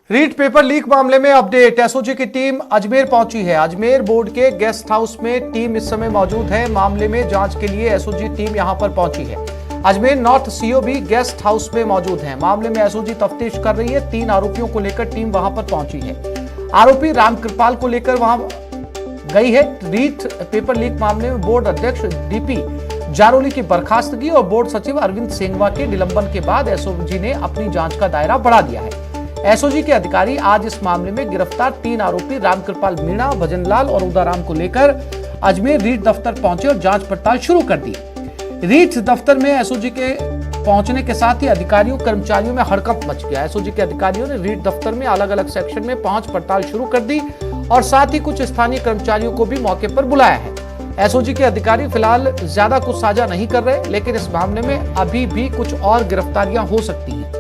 REET paper leak मामले में update. SOG की टीम अजमेर पहुंची है। अजमेर बोर्ड के गेस्ट हाउस में टीम इस समय मौजूद है। मामले में जांच के लिए एसओजी टीम यहां पर पहुंची है। अजमेर नॉर्थ सीओ भी गेस्ट हाउस में मौजूद है। मामले में एसओजी तफ्तीश कर रही है। 3 आरोपियों को लेकर टीम वहां पर पहुंची है। आरोपी रामकृपाल को लेकर वहां गई है। रीट पेपर लीक मामले में बोर्ड अध्यक्ष डीपी जारोली की बर्खास्तगी और बोर्ड सचिव अरविंद सेंगवा के निलंबन के बाद एसओजी ने अपनी जांच का दायरा बढ़ा दिया है। एसओजी के अधिकारी आज इस मामले में गिरफ्तार 3 आरोपी रामकृपाल मीणा, भजनलाल और उदाराम को लेकर अजमेर रीट दफ्तर पहुंचे और जांच पड़ताल शुरू कर दी। रीट दफ्तर में एसओजी के पहुंचने के साथ ही अधिकारियों कर्मचारियों में हड़कंप मच गया। एसओजी के अधिकारियों ने रीट दफ्तर में अलग अलग सेक्शन में पहुंच पड़ताल शुरू कर दी और साथ ही कुछ स्थानीय कर्मचारियों को भी मौके पर बुलाया है। एसओजी के अधिकारी फिलहाल ज्यादा कुछ साझा नहीं कर रहे, लेकिन इस मामले में अभी भी कुछ और गिरफ्तारियां हो सकती हैं।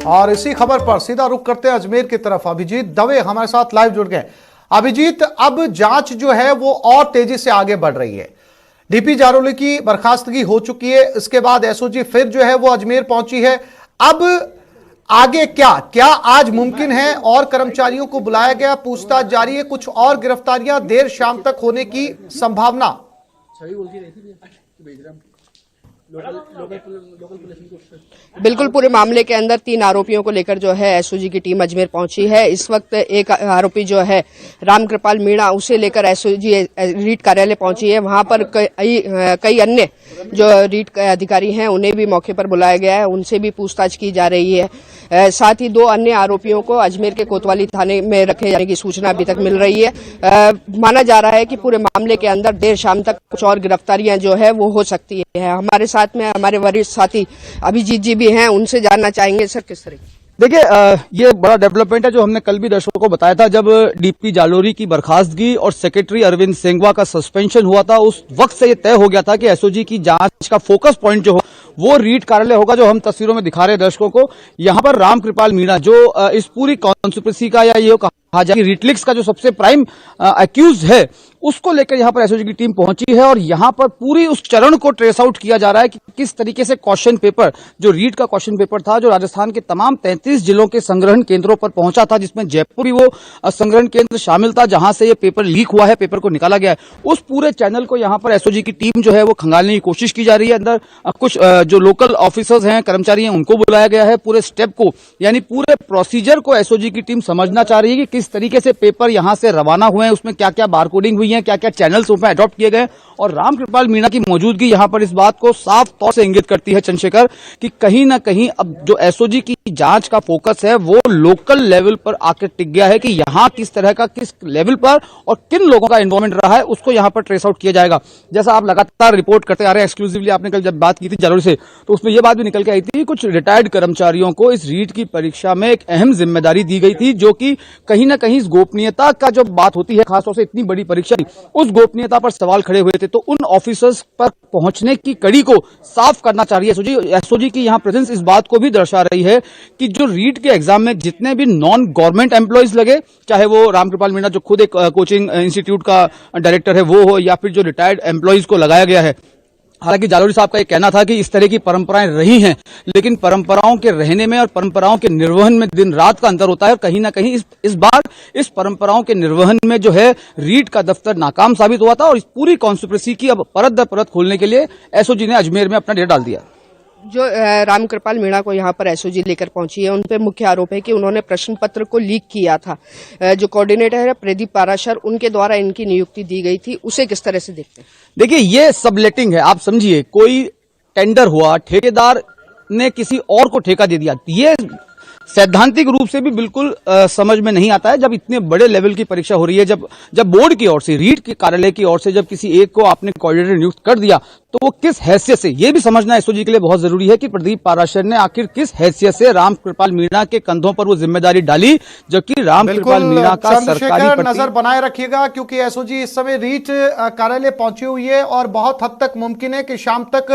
और इसी खबर पर सीधा रुख करते हैं अजमेर की तरफ। अभिजीत दवे हमारे साथ लाइव जुड़ गए। अभिजीत, अब जांच जो है वो और तेजी से आगे बढ़ रही है। डीपी जारोली की बर्खास्तगी हो चुकी है। इसके बाद एसओजी फिर जो है वो अजमेर पहुंची है। अब आगे क्या आज मुमकिन है? और कर्मचारियों को बुलाया गया, पूछताछ जारी है, कुछ और गिरफ्तारियां देर शाम तक होने की संभावना? बिल्कुल, पूरे मामले के अंदर 3 आरोपियों को लेकर जो है एसओजी की टीम अजमेर पहुंची है। इस वक्त एक आरोपी जो है रामकृपाल मीणा, उसे लेकर एसओजी रीट कार्यालय पहुंची है। वहां पर कई अन्य जो रीट के अधिकारी हैं उन्हें भी मौके पर बुलाया गया है, उनसे भी पूछताछ की जा रही है। साथ ही 2 अन्य आरोपियों को अजमेर के कोतवाली थाने में रखे जाने की सूचना अभी तक मिल रही है। माना जा रहा है कि पूरे मामले के अंदर देर शाम तक कुछ और गिरफ्तारियां जो है वो हो सकती है। हमारे साथ में हमारे वरिष्ठ साथी अभिजीत जी भी हैं, उनसे जानना चाहेंगे सर किस तरह। देखिए, ये बड़ा डेवलपमेंट है जो हमने कल भी दर्शकों को बताया था। जब डीपी जालोरी की बर्खास्तगी और सेक्रेटरी अरविंद सेंगवा का सस्पेंशन हुआ था, उस वक्त से ये तय हो गया था कि एसओजी की जांच का फोकस पॉइंट जो हो वो रीट कार्यालय होगा, जो हम तस्वीरों में दिखा रहे हैं दर्शकों को। यहाँ पर रामकृपाल मीणा जो इस पूरी कॉन्स्पिरेसी का या ये कहा जाए रीटलिक्स का जो सबसे प्राइम अक्यूज है, उसको लेकर यहाँ पर एसओजी की टीम पहुंची है और यहाँ पर पूरी उस चरण को ट्रेस आउट किया जा रहा है कि किस तरीके से क्वेश्चन पेपर, जो रीट का क्वेश्चन पेपर था, जो राजस्थान के तमाम 33 जिलों के संग्रहण केंद्रों पर पहुंचा था, जिसमें जयपुर भी वो संग्रहण केंद्र शामिल था जहां से ये पेपर लीक हुआ है, पेपर को निकाला गया है। उस पूरे चैनल को यहाँ पर एसओजी की टीम जो है वो खंगालने की कोशिश की जा रही है। अंदर कुछ जो लोकल ऑफिसर्स हैं, कर्मचारी हैं, उनको बुलाया गया है। पूरे स्टेप को, यानी पूरे प्रोसीजर को एसओजी की टीम समझना चाह रही है कि किस तरीके से पेपर यहां से रवाना हुए हैं, उसमें क्या क्या बारकोडिंग हुई है, क्या क्या चैनल्स उसमें अडॉप्ट किए गए। और रामकृपाल मीणा की मौजूदगी यहां पर इस बात को साफ तौर से इंगित करती है चंद्रशेखर कि कहीं ना कहीं अब जो एसओजी की जांच का फोकस है वो लोकल लेवल पर आकर टिक गया है कि यहां किस तरह का, किस लेवल पर और किन लोगों का इन्वॉल्वमेंट रहा है, उसको यहां पर ट्रेस आउट किया जाएगा। जैसा आप लगातार रिपोर्ट करते आ रहे हैं, एक्सक्लूसिवली आपने कल जब बात की थी जालोरी से, तो उसमें यह बात भी निकल के आई थी, कुछ रिटायर्ड कर्मचारियों को इस रीट की परीक्षा में एक अहम जिम्मेदारी दी गई थी, जो कि कहीं ना कहीं इस गोपनीयता का जो बात होती है, खासतौर से इतनी बड़ी परीक्षा, उस गोपनीयता पर सवाल खड़े हुए थे। तो उन ऑफिसर्स पर पहुंचने की कड़ी को साफ करना चाह रही है एसओजी की यहाँ प्रेजेंस। इस बात को भी दर्शा रही है कि जो रीट के एग्जाम में जितने भी नॉन गवर्नमेंट एम्प्लॉयज लगे, चाहे वो रामकृपाल मीणा जो खुद एक कोचिंग इंस्टीट्यूट का डायरेक्टर है वो हो, या फिर जो रिटायर्ड एम्प्लॉयज को लगाया गया है। हालांकि जालोरी साहब का यह कहना था कि इस तरह की परंपराएं रही हैं, लेकिन परंपराओं के रहने में और परंपराओं के निर्वहन में दिन रात का अंतर होता है। और कहीं ना कहीं इस बार इस परंपराओं के निर्वहन में जो है रीट का दफ्तर नाकाम साबित हुआ था और इस पूरी कॉन्स्पिरेसी की अब परत दर परत खोलने के लिए एसओजी ने अजमेर में अपना डेरा डाल दिया। जो रामकृपाल मीणा को यहाँ पर एसओजी लेकर पहुंची है, उन पर मुख्य आरोप है कि उन्होंने प्रश्न पत्र को लीक किया था। जो कोऑर्डिनेटर है प्रदीप पाराशर, उनके द्वारा इनकी नियुक्ति दी गई थी, उसे किस तरह से देखते हैं? देखिए, ये सबलेटिंग है। आप समझिए, कोई टेंडर हुआ, ठेकेदार ने किसी और को ठेका दे दिया, ये सैद्धांतिक रूप से भी बिल्कुल समझ में नहीं आता है। जब इतने बड़े लेवल की परीक्षा हो रही है, जब बोर्ड की ओर से, रीट के कार्यालय की ओर से जब किसी एक को आपने कोऑर्डिनेटर नियुक्त कर दिया, तो वो किस हैसियत से, ये भी समझना एसओजी के लिए बहुत जरूरी है कि प्रदीप पाराशर ने आखिर किस हैसियत से रामकृपाल मीणा के कंधों पर वो जिम्मेदारी डाली, जबकि रामकृपाल मीणा का सरकारी नजर बनाए रखिएगा, क्योंकि एसओजी इस समय रीट कार्यालय पहुंची हुई है और बहुत हद तक मुमकिन है कि शाम तक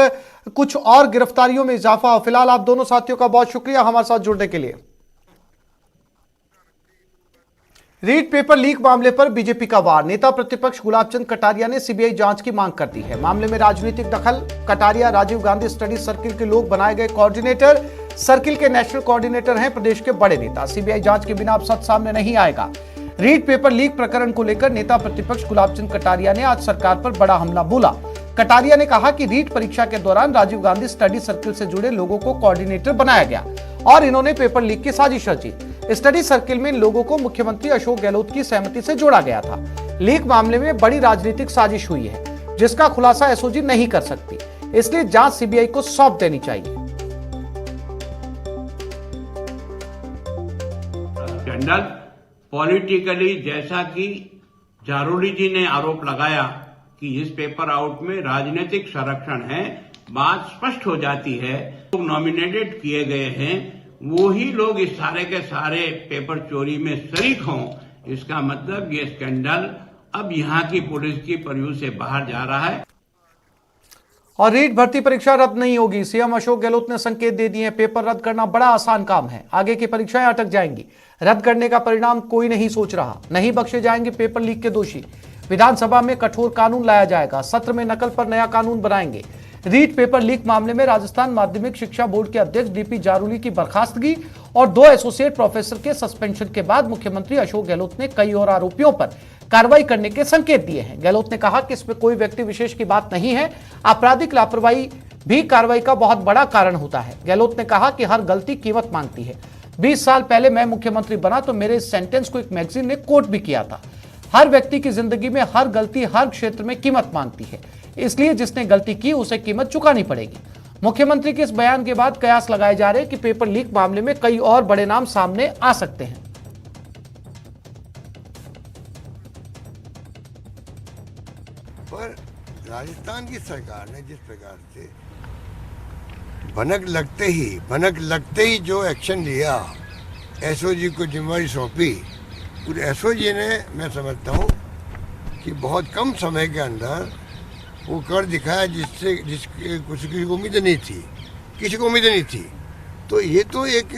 कुछ और गिरफ्तारियों में इजाफा हो। फिलहाल आप दोनों साथियों का बहुत शुक्रिया हमारे साथ जुड़ने के लिए। रीट पेपर लीक मामले पर बीजेपी का वार। नेता प्रतिपक्ष गुलाब चंद कटारिया ने सीबीआई जांच की मांग कर दी है। मामले में राजनीतिक दखल। कटारिया राजीव गांधी स्टडी सर्किल के लोग बनाए गए कोऑर्डिनेटर, सर्किल के नेशनल कोऑर्डिनेटर हैं प्रदेश के बड़े नेता। सीबीआई जांच के बिना अब सच सामने नहीं आएगा। रीट पेपर लीक प्रकरण को लेकर नेता प्रतिपक्ष गुलाब चंद कटारिया ने आज सरकार पर बड़ा हमला बोला। कटारिया ने कहा कि रीट परीक्षा के दौरान राजीव गांधी स्टडी सर्किल से जुड़े लोगों को कोऑर्डिनेटर बनाया गया और इन्होंने पेपर लीक की साजिश रची। स्टडी सर्किल में इन लोगों को मुख्यमंत्री अशोक गहलोत की सहमति से जोड़ा गया था। लीक मामले में बड़ी राजनीतिक साजिश हुई है जिसका खुलासा एसओजी नहीं कर सकती, इसलिए जांच सीबीआई को सौंप देनी चाहिए। स्कैंडल पॉलिटिकली, जैसा कि जारोली जी ने आरोप लगाया कि इस पेपर आउट में राजनीतिक संरक्षण है, बात स्पष्ट हो जाती है। लोग नॉमिनेटेड किए गए हैं, वही लोग इस सारे के सारे पेपर चोरी में शरीक हों, इसका मतलब ये स्कैंडल अब यहाँ की पुलिस की पर्यू से बाहर जा रहा है। और रीट भर्ती परीक्षा रद्द नहीं होगी। सीएम अशोक गहलोत ने संकेत दे दिए हैं। पेपर रद्द करना बड़ा आसान काम है, आगे की परीक्षाएं अटक जाएंगी। रद्द करने का परिणाम कोई नहीं सोच रहा। नहीं बख्शे जाएंगे पेपर लीक के दोषी। विधानसभा में कठोर कानून लाया जाएगा। सत्र में नकल पर नया कानून बनाएंगे। रीट पेपर लीक मामले में राजस्थान माध्यमिक शिक्षा बोर्ड के अध्यक्ष डीपी जारोली की बर्खास्तगी और 2 एसोसिएट प्रोफेसर के सस्पेंशन के बाद मुख्यमंत्री अशोक गहलोत ने कई और आरोपियों पर कार्रवाई करने के संकेत दिए हैं। गहलोत ने कहा कि इसमें कोई व्यक्ति विशेष की बात नहीं है, आपराधिक लापरवाही भी कार्रवाई का बहुत बड़ा कारण होता है। गहलोत ने कहा कि हर गलती कीमत मांगती है। 20 साल पहले मैं मुख्यमंत्री बना तो मेरे इस सेंटेंस को एक मैगजीन ने कोट भी किया था। हर व्यक्ति की जिंदगी में हर गलती हर क्षेत्र में कीमत मांगती है, इसलिए जिसने गलती की उसे कीमत चुकानी पड़ेगी। मुख्यमंत्री के इस बयान के बाद कयास लगाए जा रहे हैं कि पेपर लीक मामले में कई और बड़े नाम सामने आ सकते हैं। पर राजस्थान की सरकार ने जिस प्रकार से भनक लगते ही जो एक्शन लिया, एसओजी को जिम्मेवारी सौंपी, उस एसओजी ने, मैं समझता हूँ कि बहुत कम समय के अंदर वो कर दिखाया जिससे किसी को उम्मीद नहीं थी। तो ये तो एक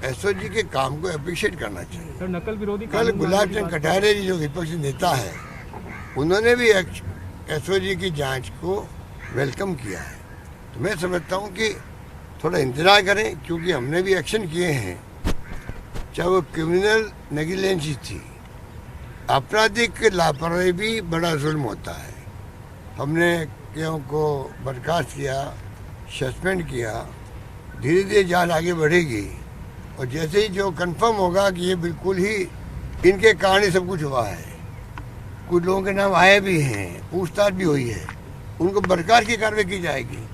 एसओजी के काम को अप्रिशिएट करना चाहिए। सर, नकल विरोधी कल गुलाब चंद कटारिया जी जो विपक्षी नेता है, उन्होंने भी एसओजी की जांच को वेलकम किया है। तो मैं समझता हूँ कि थोड़ा इंतजार करें, क्योंकि हमने भी एक्शन किए हैं। चाहे वो क्रिमिनल नेग्लिजेंसी थी, आपराधिक लापरवाही भी बड़ा जुल्म होता है। हमने केओ को बर्खास्त किया, सस्पेंड किया। धीरे धीरे जांच आगे बढ़ेगी और जैसे ही जो कंफर्म होगा कि ये बिल्कुल ही इनके कारण ही सब कुछ हुआ है, कुछ लोगों के नाम आए भी हैं, पूछताछ भी हुई है, उनको बरकरार की कार्रवाई की जाएगी।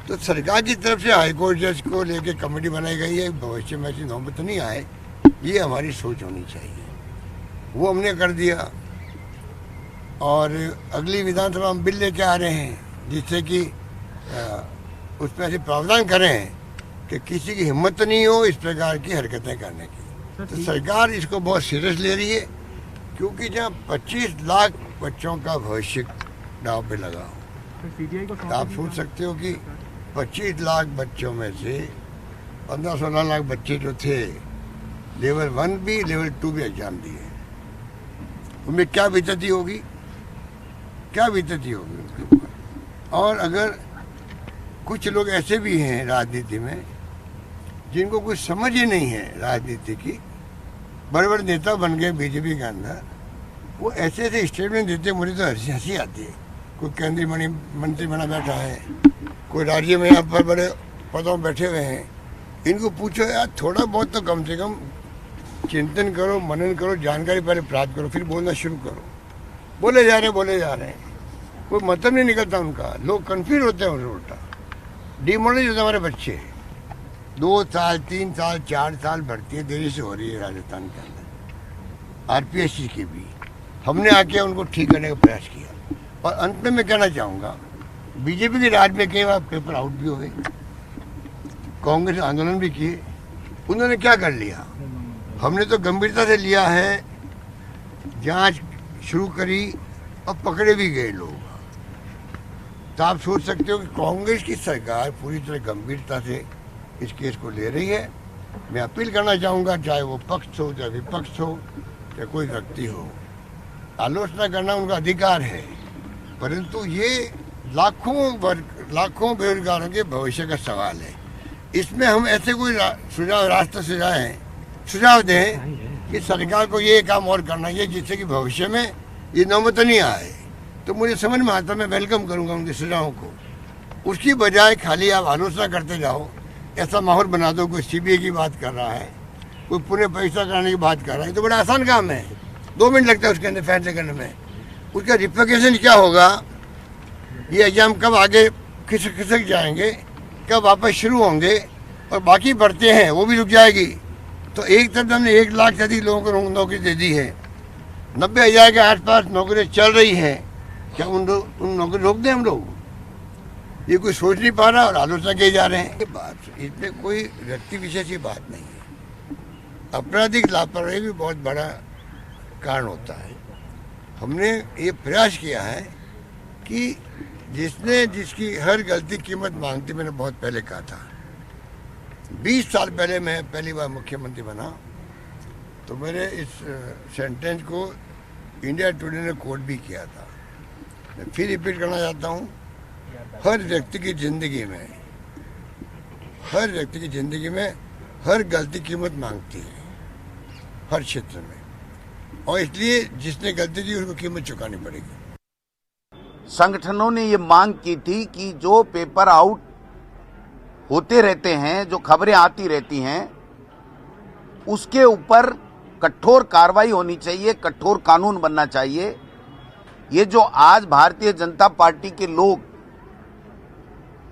तो सरकार की तरफ से हाईकोर्ट जज को लेके कमेटी बनाई गई है। भविष्य में ऐसी नौबत नहीं आए, ये हमारी सोच होनी चाहिए। वो हमने कर दिया और अगली विधानसभा में बिल लेके आ रहे हैं जिससे कि उसमें ऐसे प्रावधान करें कि किसी की हिम्मत नहीं हो इस प्रकार की हरकतें करने की। तो सरकार इसको बहुत सीरियस ले रही है, क्योंकि जहाँ 25 लाख बच्चों का भविष्य दांव पे लगा हो, तो आप सोच सकते हो कि 25 लाख बच्चों में से 15-16 लाख बच्चे जो थे लेवल 1 भी लेवल 2 भी एग्जाम दिए, उनमें क्या बीतती होगी उनके ऊपर। और अगर कुछ लोग ऐसे भी हैं राजनीति में जिनको कुछ समझ ही नहीं है राजनीति की, बड़े बड़े नेता बन गए बीजेपी के अंदर, वो ऐसे ऐसे स्टेटमेंट देते, मुझे तो हंसी आती है। कोई केंद्रीय मंत्री बना बैठा है, कोई राज्य में यहाँ पर बड़े पदों में बैठे हुए हैं, इनको पूछो यार थोड़ा बहुत तो कम से कम चिंतन करो, मनन करो, जानकारी पहले प्राप्त करो, फिर बोलना शुरू करो। बोले जा रहे हैं, कोई मतलब नहीं निकलता उनका। लोग कंफ्यूज होते हैं, उल्टा डिमोरलाइज होते हैं। हमारे बच्चे 2 साल 3 साल 4 साल भर्ती देरी से हो रही है राजस्थान के अंदर, आरपीएससी की भी। हमने आके उनको ठीक करने का प्रयास किया। और अंत में मैं कहना चाहूँगा, बीजेपी के राज में कई बार पेपर आउट भी हो गए, कांग्रेस आंदोलन भी किए, उन्होंने क्या कर लिया? हमने तो गंभीरता से लिया है, जांच शुरू करी और पकड़े भी गए लोग। तो आप सोच सकते हो कि कांग्रेस की सरकार पूरी तरह गंभीरता से इस केस को ले रही है। मैं अपील करना चाहूँगा, चाहे वो पक्ष हो, चाहे विपक्ष हो, चाहे कोई व्यक्ति हो, आलोचना करना उनका अधिकार है, परंतु ये लाखों बेरोजगारों के भविष्य का सवाल है। इसमें हम ऐसे कोई रास्ता सुझाव दें कि सरकार को ये काम और करना चाहिए जिससे कि भविष्य में ये नौबत नहीं आए, तो मुझे समझ में आता, मैं वेलकम करूंगा उनके सुझावों को। उसकी बजाय खाली आप आलोचना करते जाओ, ऐसा माहौल बना दो, कोई सीबीआई की बात कर रहा है, कोई पुणे परीक्षा कराने की बात कर रहा है, तो बड़ा आसान काम है, 2 मिनट लगता है उसके अंदर फैसले करने में। उसका रिप्लिकेशन क्या होगा, ये एग्जाम कब आगे खिसक जाएंगे, कब वापस शुरू होंगे, और बाकी बढ़ते हैं वो भी रुक जाएगी। तो एक तरफ हमने 1 लाख से अधिक लोगों को नौकरी दे दी है, 90,000 के आसपास नौकरी चल रही है, क्या उन नौकरी रोक दें हम लोग? ये कोई सोच नहीं पा रहा और आलोचना किए जा रहे हैं। ये बात, इसमें कोई व्यक्ति विशेष की बात नहीं है। आपराधिक लापरवाही भी बहुत बड़ा कारण होता है। हमने ये प्रयास किया है कि जिसकी हर गलती कीमत मांगती, मैंने बहुत पहले कहा था, 20 साल पहले मैं पहली बार मुख्यमंत्री बना, तो मेरे इस सेंटेंस को इंडिया टुडे ने कोट भी किया था। मैं फिर रिपीट करना चाहता हूँ, हर व्यक्ति की जिंदगी में हर गलती कीमत मांगती है, हर क्षेत्र में, और इसलिए जिसने गलती की उसको कीमत चुकानी पड़ेगी। संगठनों ने ये मांग की थी कि जो पेपर आउट होते रहते हैं, जो खबरें आती रहती हैं, उसके ऊपर कठोर कार्रवाई होनी चाहिए, कठोर कानून बनना चाहिए। ये जो आज भारतीय जनता पार्टी के लोग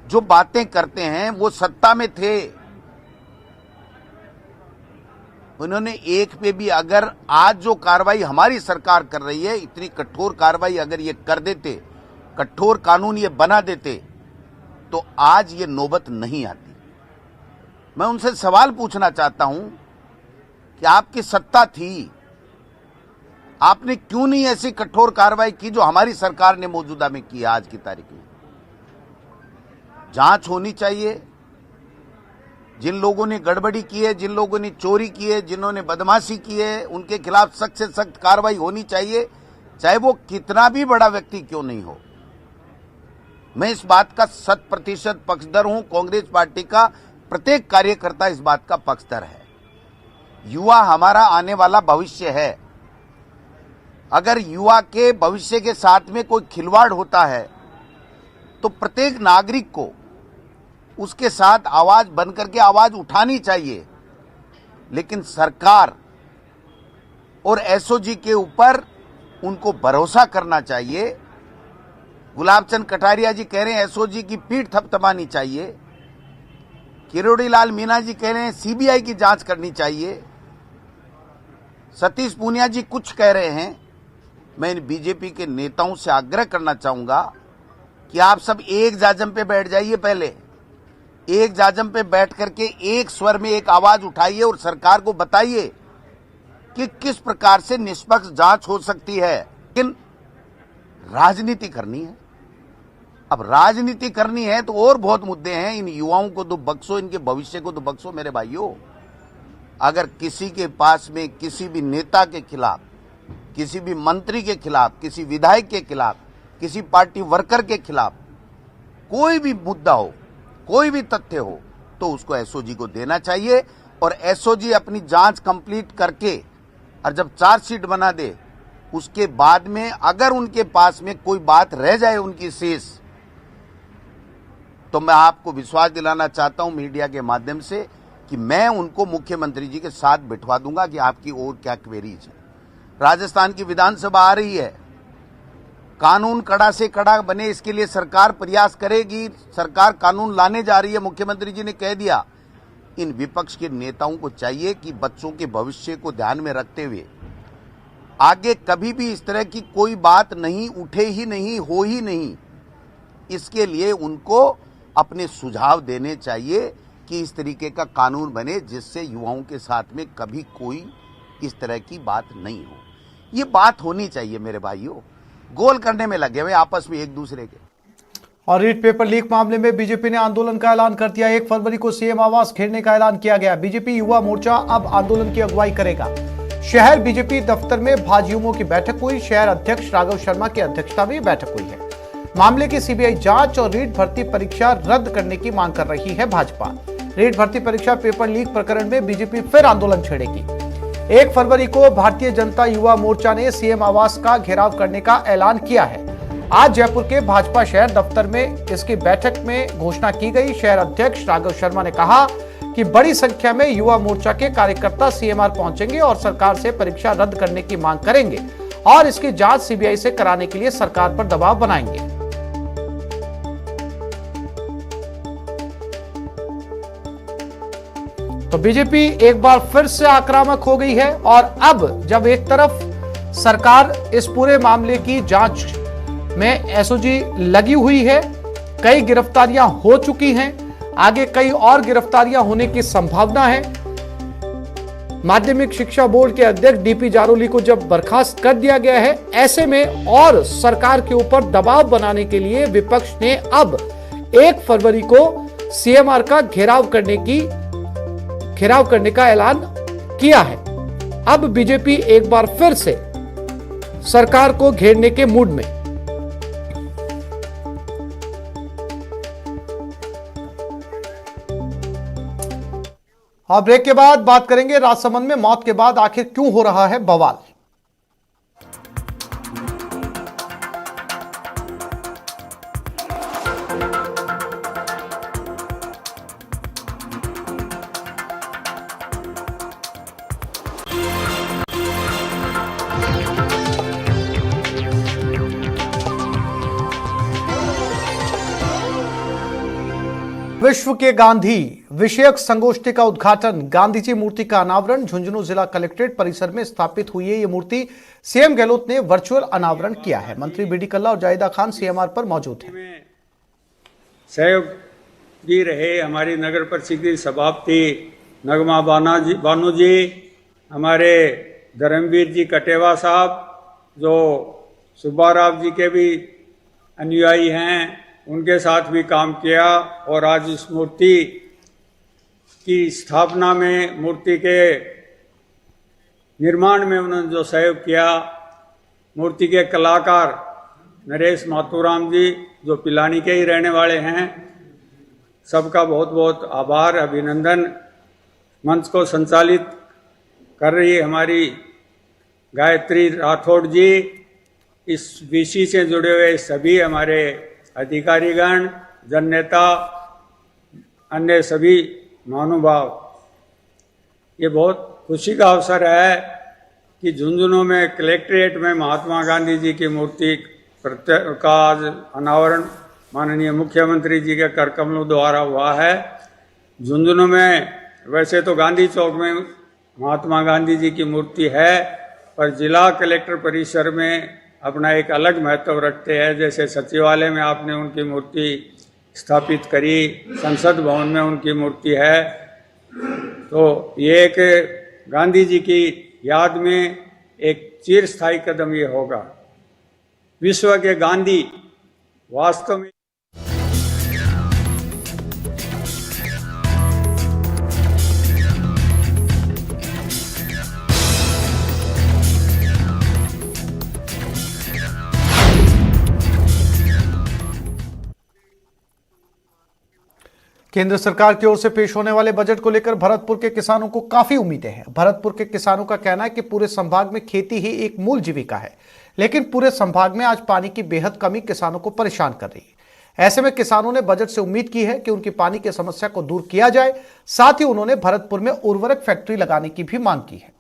जो बातें करते हैं, वो सत्ता में थे, उन्होंने एक पे भी, अगर आज जो कार्रवाई हमारी सरकार कर रही है, इतनी कठोर कार्रवाई अगर ये कर देते, कठोर कानून ये बना देते, तो आज ये नौबत नहीं आती। मैं उनसे सवाल पूछना चाहता हूं कि आपकी सत्ता थी, आपने क्यों नहीं ऐसी कठोर कार्रवाई की जो हमारी सरकार ने मौजूदा में की? आज की तारीख में जांच होनी चाहिए। जिन लोगों ने गड़बड़ी की है, जिन लोगों ने चोरी की है, जिन्होंने बदमाशी की है, उनके खिलाफ सख्त से सख्त कार्रवाई होनी चाहिए, चाहे वो कितना भी बड़ा व्यक्ति क्यों नहीं हो। मैं इस बात का 100% पक्षधर हूं। कांग्रेस पार्टी का प्रत्येक कार्यकर्ता इस बात का पक्षधर है। युवा हमारा आने वाला भविष्य है। अगर युवा के भविष्य के साथ में कोई खिलवाड़ होता है, तो प्रत्येक नागरिक को उसके साथ आवाज बनकर के आवाज उठानी चाहिए। लेकिन सरकार और एसओजी के ऊपर उनको भरोसा करना चाहिए। गुलाबचंद कटारिया जी कह रहे हैं एसओजी की पीठ थपथपानी चाहिए। किरोड़ी लाल मीणा जी कह रहे हैं सीबीआई की जांच करनी चाहिए। सतीश पूनिया जी कुछ कह रहे हैं। मैं इन बीजेपी के नेताओं से आग्रह करना चाहूंगा कि आप सब एक जाजम पे बैठ जाइए। पहले एक जाजम पे बैठ करके एक स्वर में एक आवाज उठाइए और सरकार को बताइए कि किस प्रकार से निष्पक्ष जांच हो सकती है। लेकिन राजनीति करनी है। अब राजनीति करनी है तो और बहुत मुद्दे हैं। इन युवाओं को तो बख्शो, इनके भविष्य को तो बख्शो मेरे भाइयों। अगर किसी के पास में किसी भी नेता के खिलाफ, किसी भी मंत्री के खिलाफ, किसी विधायक के खिलाफ, किसी पार्टी वर्कर के खिलाफ कोई भी मुद्दा हो, कोई भी तथ्य हो, तो उसको एसओजी को देना चाहिए। और एसओजी अपनी जांच कंप्लीट करके और जब चार्जशीट बना दे, उसके बाद में अगर उनके पास में कोई बात रह जाए उनकी शेष, तो मैं आपको विश्वास दिलाना चाहता हूं मीडिया के माध्यम से कि मैं उनको मुख्यमंत्री जी के साथ बिठवा दूंगा कि आपकी और क्या क्वेरीज है। राजस्थान की विधानसभा आ रही है। कानून कड़ा से कड़ा बने, इसके लिए सरकार प्रयास करेगी। सरकार कानून लाने जा रही है। मुख्यमंत्री जी ने कह दिया। इन विपक्ष के नेताओं को चाहिए कि बच्चों के भविष्य को ध्यान में रखते हुए आगे कभी भी इस तरह की कोई बात नहीं उठे ही नहीं, हो ही नहीं। इसके लिए उनको अपने सुझाव देने चाहिए कि इस तरीके का कानून बने जिससे युवाओं के साथ में कभी कोई इस तरह की बात नहीं हो। ये बात होनी चाहिए मेरे भाइयों। गोल करने में लगे हुए आपस में एक दूसरे के। और रीट पेपर लीक मामले में बीजेपी ने आंदोलन का ऐलान कर दिया। 1 फरवरी को सीएम आवास घेरने का ऐलान किया गया। बीजेपी युवा मोर्चा अब आंदोलन की अगुवाई करेगा। शहर बीजेपी दफ्तर में भाजयुमों की बैठक हुई। शहर अध्यक्ष राघव शर्मा की अध्यक्षता में बैठक हुई है। मामले की सीबीआई जांच और रीट भर्ती परीक्षा रद्द करने की मांग कर रही है भाजपा। रीट भर्ती परीक्षा पेपर लीक प्रकरण में बीजेपी फिर आंदोलन छेड़ेगी। 1 फरवरी को भारतीय जनता युवा मोर्चा ने सीएम आवास का घेराव करने का ऐलान किया है। आज जयपुर के भाजपा शहर दफ्तर में इसकी बैठक में घोषणा की गई। शहर अध्यक्ष राघव शर्मा ने कहा कि बड़ी संख्या में युवा मोर्चा के कार्यकर्ता सीएमआर पहुंचेंगे और सरकार से परीक्षा रद्द करने की मांग करेंगे और इसकी जांच सीबीआई से कराने के लिए सरकार पर दबाव बनाएंगे। तो बीजेपी एक बार फिर से आक्रामक हो गई है और अब जब एक तरफ सरकार इस पूरे मामले की जांच में एसओजी लगी हुई है, कई गिरफ्तारियां हो चुकी हैं, आगे कई और गिरफ्तारियां होने की संभावना है। माध्यमिक शिक्षा बोर्ड के अध्यक्ष डीपी जारोली को जब बर्खास्त कर दिया गया है, ऐसे में और सरकार के ऊपर दबाव बनाने के लिए विपक्ष ने अब 1 फरवरी को सीएमआर का घेराव करने का ऐलान किया है। अब बीजेपी एक बार फिर से सरकार को घेरने के मूड में। और ब्रेक के बाद बात करेंगे राजसमंद में मौत के बाद आखिर क्यों हो रहा है बवाल। विश्व के गांधी विषयक संगोष्ठी का उद्घाटन, गांधी जी मूर्ति का अनावरण झुंझुनू जिला कलेक्ट्रेट परिसर में स्थापित हुई है। ये मूर्ति सीएम गहलोत ने वर्चुअल अनावरण किया है। मंत्री बीडी कल्ला और जाहिदा खान सीएमआर पर मौजूद हैं। सहयोगी रहे हमारी नगर परिषद की सभापति नगमा बानू जी, हमारे धर्मवीर जी कटेवा साहब जो सुब्बाराव जी के भी अनुयायी हैं, उनके साथ भी काम किया और आज इस मूर्ति की स्थापना में, मूर्ति के निर्माण में उन्होंने जो सहयोग किया, मूर्ति के कलाकार नरेश माथुराम जी जो पिलानी के ही रहने वाले हैं, सबका बहुत बहुत आभार, अभिनंदन। मंच को संचालित कर रही है हमारी गायत्री राठौड़ जी, इस विषय से जुड़े हुए सभी हमारे अधिकारीगण, जननेता, अन्य सभी महानुभाव। ये बहुत खुशी का अवसर है कि झुंझुनू में कलेक्ट्रेट में महात्मा गांधी जी की मूर्ति का आज अनावरण माननीय मुख्यमंत्री जी के कर कमलों द्वारा हुआ है। झुंझुनू में वैसे तो गांधी चौक में महात्मा गांधी जी की मूर्ति है, पर जिला कलेक्टर परिसर में अपना एक अलग महत्व रखते हैं। जैसे सचिवालय में आपने उनकी मूर्ति स्थापित करी, संसद भवन में उनकी मूर्ति है, तो ये एक गांधी जी की याद में एक चिरस्थायी कदम ये होगा। विश्व के गांधी वास्तव में केंद्र सरकार की ओर से पेश होने वाले बजट को लेकर भरतपुर के किसानों को काफी उम्मीदें हैं। भरतपुर के किसानों का कहना है कि पूरे संभाग में खेती ही एक मूल जीविका है, लेकिन पूरे संभाग में आज पानी की बेहद कमी किसानों को परेशान कर रही है। ऐसे में किसानों ने बजट से उम्मीद की है कि उनकी पानी की समस्या को दूर किया जाए। साथ ही उन्होंने भरतपुर में उर्वरक फैक्ट्री लगाने की भी मांग की है।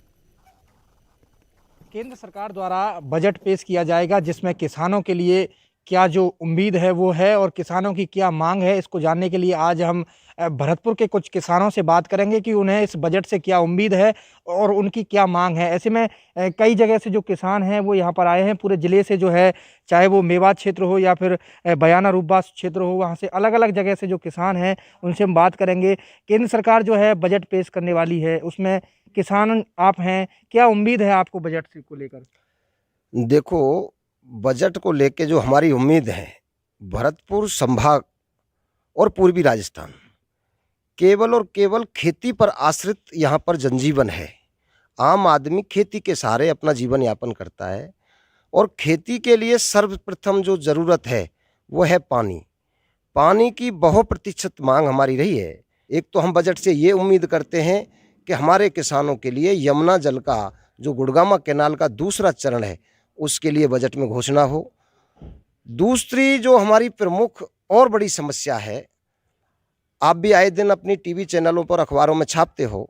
केंद्र सरकार द्वारा बजट पेश किया जाएगा जिसमें किसानों के लिए क्या जो उम्मीद है वो है और किसानों की क्या मांग है, इसको जानने के लिए आज हम भरतपुर के कुछ किसानों से बात करेंगे कि उन्हें इस बजट से क्या उम्मीद है और उनकी क्या मांग है। ऐसे में कई जगह से जो किसान हैं वो यहाँ पर आए हैं, पूरे ज़िले से जो है, चाहे वो मेवात क्षेत्र हो या फिर बयाना रूपबास क्षेत्र हो, वहाँ से अलग अलग जगह से जो किसान हैं उनसे हम बात करेंगे। केंद्र सरकार जो है बजट पेश करने वाली है, उसमें किसान आप हैं, क्या उम्मीद है आपको बजट को लेकर? देखो, बजट को लेके जो हमारी उम्मीद है भरतपुर संभाग और पूर्वी राजस्थान केवल और केवल खेती पर आश्रित यहाँ पर जनजीवन है। आम आदमी खेती के सहारे अपना जीवन यापन करता है और खेती के लिए सर्वप्रथम जो ज़रूरत है वो है पानी। पानी की बहुप्रतीक्षित मांग हमारी रही है। एक तो हम बजट से ये उम्मीद करते हैं कि हमारे किसानों के लिए यमुना जल का जो गुड़गामा कैनाल का दूसरा चरण है उसके लिए बजट में घोषणा हो। दूसरी जो हमारी प्रमुख और बड़ी समस्या है, आप भी आए दिन अपनी टीवी चैनलों पर अखबारों में छापते हो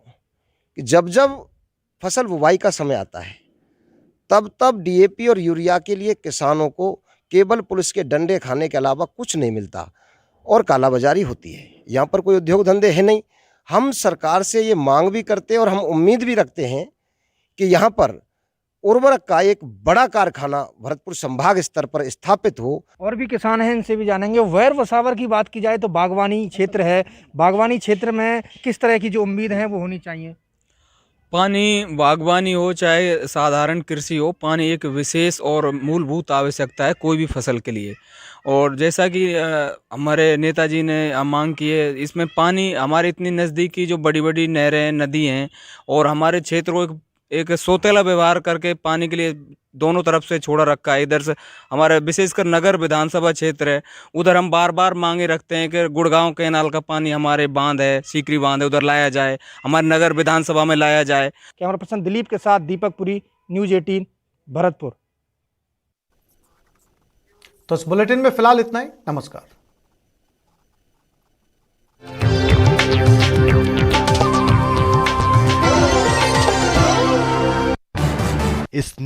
कि जब जब फसल बुवाई का समय आता है तब तब डीएपी और यूरिया के लिए किसानों को केवल पुलिस के डंडे खाने के अलावा कुछ नहीं मिलता और कालाबाजारी होती है। यहाँ पर कोई उद्योग धंधे हैं नहीं। हम सरकार से ये मांग भी करते हैं और हम उम्मीद भी रखते हैं कि यहाँ पर उर्वरक का एक बड़ा कारखाना भरतपुर संभाग स्तर पर स्थापित हो। और भी किसान हैं, इनसे भी जानेंगे। वैर वसावर की बात की जाए तो बागवानी क्षेत्र है, बागवानी क्षेत्र में किस तरह की जो उम्मीद है वो होनी चाहिए? पानी, बागवानी हो चाहे साधारण कृषि हो, पानी एक विशेष और मूलभूत आवश्यकता है कोई भी फसल के लिए। और जैसा कि हमारे नेताजी ने मांग की है, इसमें पानी हमारे इतनी नज़दीकी जो बड़ी बड़ी नहरें, नदी हैं और हमारे क्षेत्र को एक सौतेला व्यवहार करके पानी के लिए दोनों तरफ से छोड़ा रखा है। इधर से हमारे विशेषकर नगर विधानसभा क्षेत्र है, उधर हम बार बार मांगे रखते हैं कि गुड़गांव कैनाल का पानी हमारे बांध है, सीकरी बांध है, उधर लाया जाए, हमारे नगर विधानसभा में लाया जाए। कैमरा पर्सन दिलीप के साथ दीपक पुरी, न्यूज़ 18 भरतपुर। तो इस बुलेटिन में फिलहाल इतना ही। नमस्कार। इस